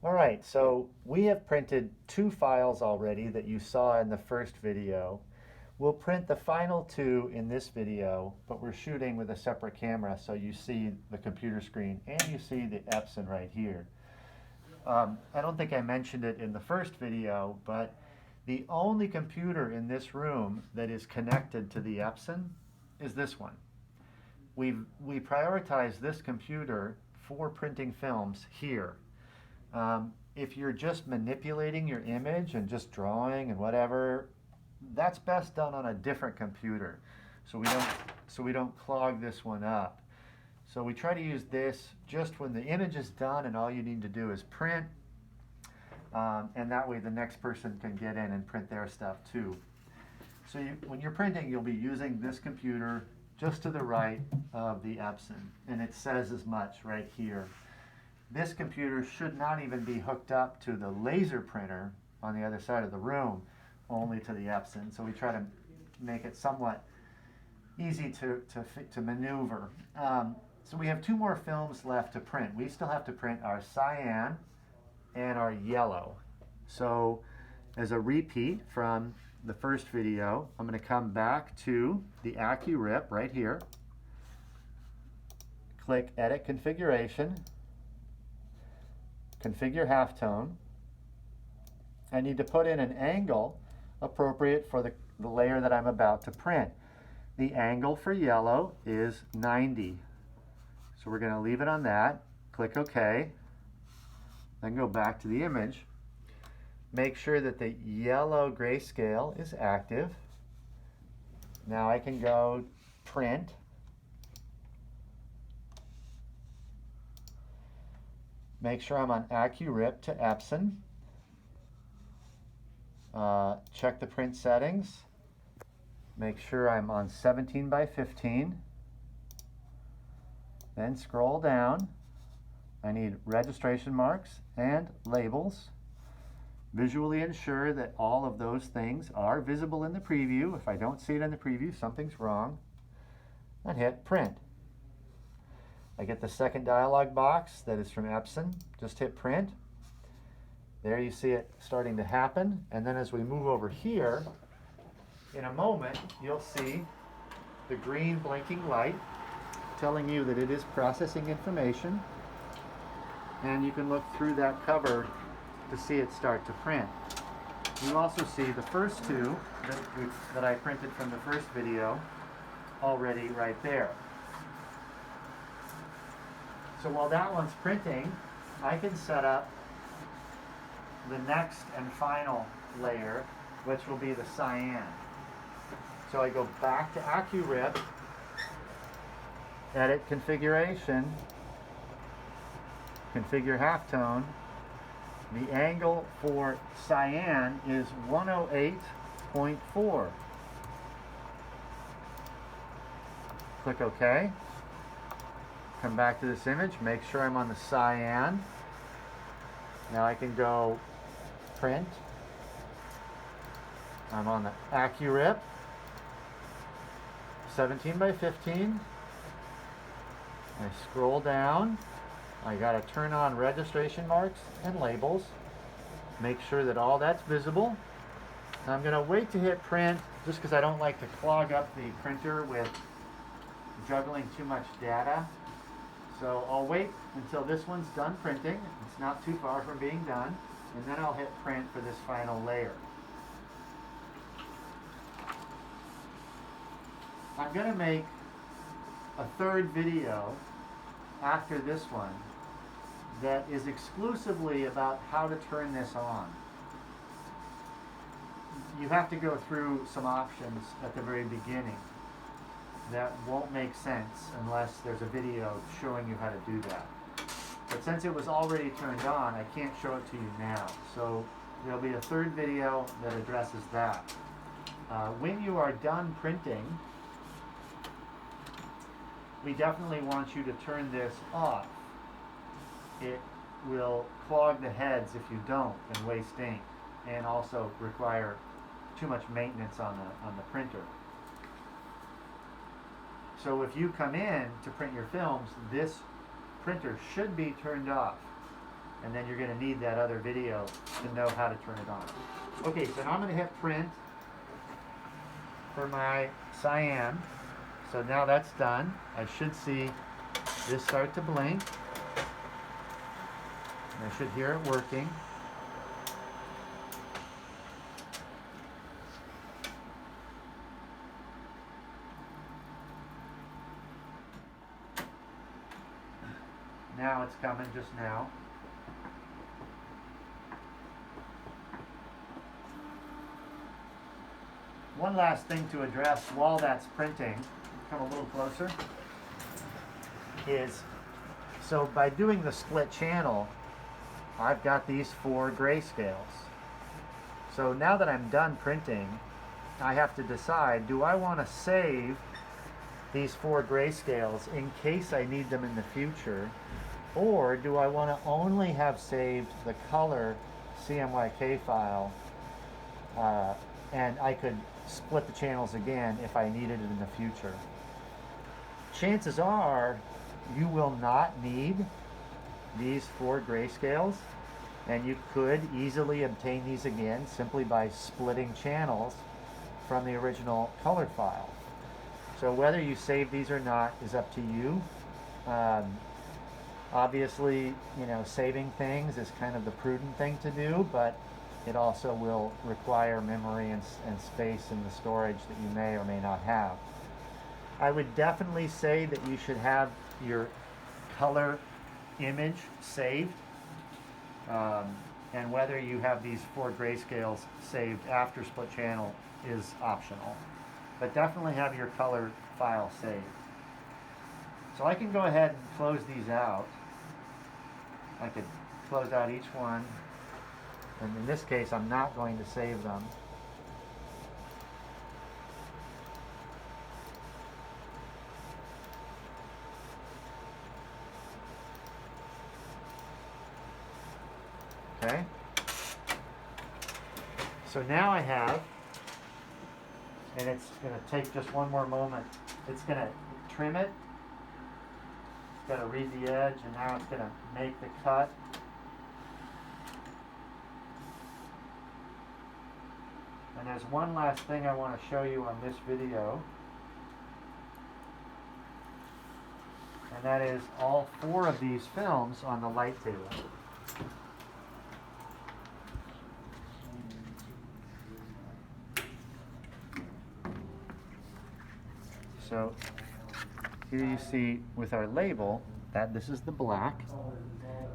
All right, so we have printed 2 files already that you saw in the first video. We'll print the final 2 in this video, but we're shooting with a separate camera, so you see the computer screen and you see the Epson right here. I don't think I mentioned it in the first video, but the only computer in this room that is connected to the Epson is this one. We prioritize this computer for printing films here. If you're just manipulating your image and just drawing and whatever, that's best done on a different computer, so we don't clog this one up. So we try to use this just when the image is done and all you need to do is print, and that way the next person can get in and print their stuff too. So when you're printing, you'll be using this computer just to the right of the Epson, and it says as much right here. This computer should not even be hooked up to the laser printer on the other side of the room, only to the Epson. So we try to make it somewhat easy to maneuver. So we have 2 more films left to print. We still have to print our cyan and our yellow. So as a repeat from the first video, I'm going to come back to the Cmyk right here. Click Edit Configuration. Configure halftone. I need to put in an angle appropriate for the layer that I'm about to print. The angle for yellow is 90. So we're going to leave it on that. Click OK. Then go back to the image. Make sure that the yellow grayscale is active. Now I can go print. Make sure I'm on Cmyk to Epson. Check the print settings. Make sure I'm on 17 by 15. Then scroll down. I need registration marks and labels. Visually ensure that all of those things are visible in the preview. If I don't see it in the preview, something's wrong. And hit print. I get the second dialog box that is from Epson. Just hit print. There you see it starting to happen. And then as we move over here, in a moment, you'll see the green blinking light telling you that it is processing information. And you can look through that cover to see it start to print. You also see the first 2 that I printed from the first video already right there. So while that one's printing, I can set up the next and final layer, which will be the cyan. So I go back to Cmyk, Edit Configuration, Configure Halftone. The angle for cyan is 108.4. Click OK. Come back to this image, make sure I'm on the cyan. Now I can go print. I'm on the Cmyk, 17 by 15. I scroll down. I got to turn on registration marks and labels. Make sure that all that's visible. Now I'm going to wait to hit print just because I don't like to clog up the printer with juggling too much data. So I'll wait until this one's done printing. It's not too far from being done. And then I'll hit print for this final layer. I'm going to make a 3rd video after this one that is exclusively about how to turn this on. You have to go through some options at the very beginning that won't make sense unless there's a video showing you how to do that. But since it was already turned on, I can't show it to you now. So there'll be a 3rd video that addresses that. When you are done printing, we definitely want you to turn this off. It will clog the heads if you don't and waste ink, and also require too much maintenance on the printer. So if you come in to print your films, this printer should be turned off. and then you're going to need that other video to know how to turn it on. Okay, so now I'm going to hit print for my cyan. So now that's done. I should see this start to blink. And I should hear it working. Now it's coming just now. One last thing to address while that's printing, come a little closer, is so by doing the split channel, I've got these 4 grayscales. So now that I'm done printing, I have to decide, do I want to save these 4 grayscales in case I need them in the future, or do I want to only have saved the color CMYK file, and I could split the channels again if I needed it in the future. Chances are you will not need these 4 grayscales, and you could easily obtain these again simply by splitting channels from the original color file. So whether you save these or not is up to you. Obviously, you know, saving things is kind of the prudent thing to do, but it also will require memory and space in the storage that you may or may not have. I would definitely say that you should have your color image saved, and whether you have these 4 grayscales saved after split channel is optional. But definitely have your color file saved. So I can go ahead and close these out. I could close out each one. And in this case, I'm not going to save them. Okay. So now I have, and it's going to take just one more moment. It's going to trim it. It's going to read the edge, and now it's going to make the cut. And there's one last thing I want to show you on this video, and that is all 4 of these films on the light table. So here you see with our label that this is the black,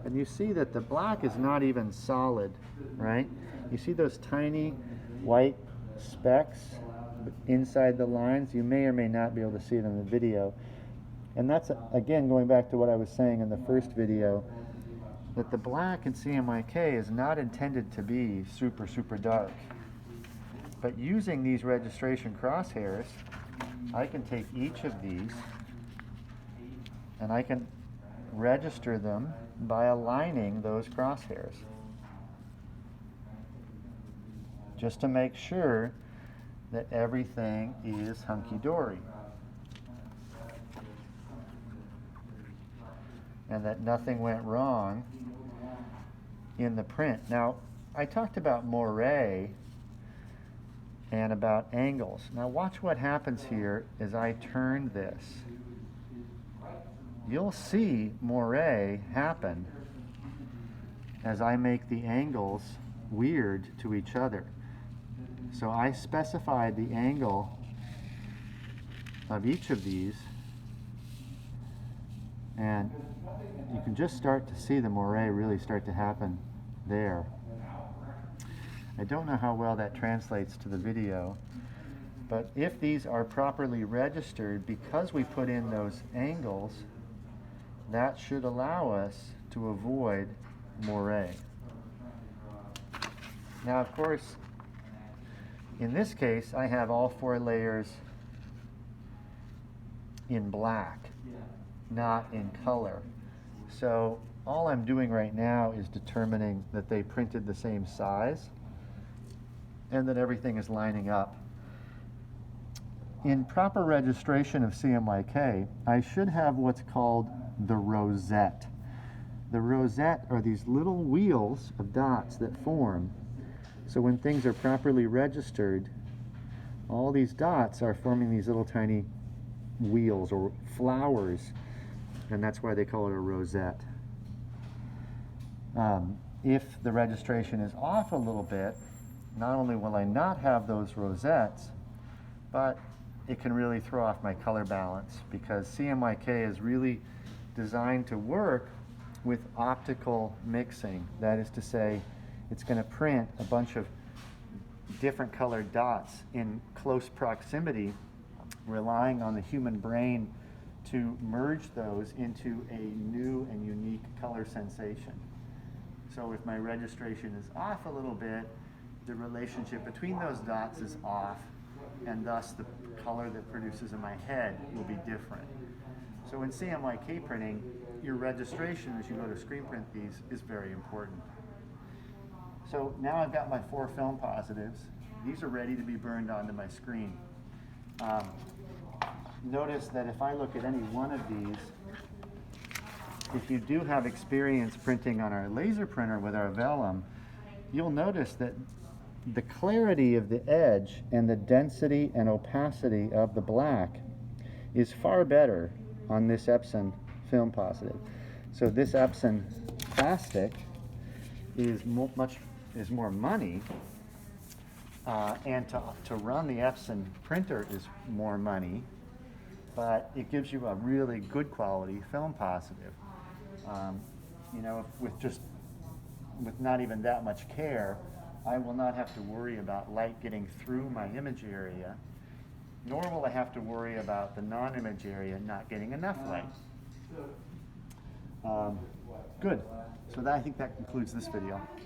and you see that the black is not even solid, right? You see those tiny white specks inside the lines? You may or may not be able to see them in the video. And that's, again, going back to what I was saying in the first video, that the black in CMYK is not intended to be super, super dark. But using these registration crosshairs, I can take each of these and I can register them by aligning those crosshairs, just to make sure that everything is hunky-dory and that nothing went wrong in the print. Now, I talked about moire and about angles. Now watch what happens here as I turn this. You'll see moire happen as I make the angles weird to each other. So I specified the angle of each of these, and you can just start to see the moire really start to happen there. I don't know how well that translates to the video, but if these are properly registered, because we put in those angles, that should allow us to avoid moire. Now, of course, in this case, I have all 4 layers in black, not in color. So all I'm doing right now is determining that they printed the same size and that everything is lining up. In proper registration of CMYK, I should have what's called the rosette. the rosette are these little wheels of dots that form. So when things are properly registered, all these dots are forming these little tiny wheels or flowers, and that's why they call it a rosette. If the registration is off a little bit, not only will I not have those rosettes, but it can really throw off my color balance, because Cmyk is really designed to work with optical mixing. That is to say, it's going to print a bunch of different colored dots in close proximity, relying on the human brain to merge those into a new and unique color sensation. So if my registration is off a little bit, the relationship between those dots is off, and thus the color that produces in my head will be different. So in Cmyk printing, your registration as you go to screen print these is very important. So now I've got my 4 film positives. These are ready to be burned onto my screen. Notice that if I look at any one of these, if you do have experience printing on our laser printer with our vellum, you'll notice that the clarity of the edge and the density and opacity of the black is far better on this Epson film positive. So this Epson plastic is more money, and to run the Epson printer is more money, but it gives you a really good quality film positive. You know, with not even that much care, I will not have to worry about light getting through my image area, nor will I have to worry about the non-image area not getting enough light. Good. So I think that concludes this video.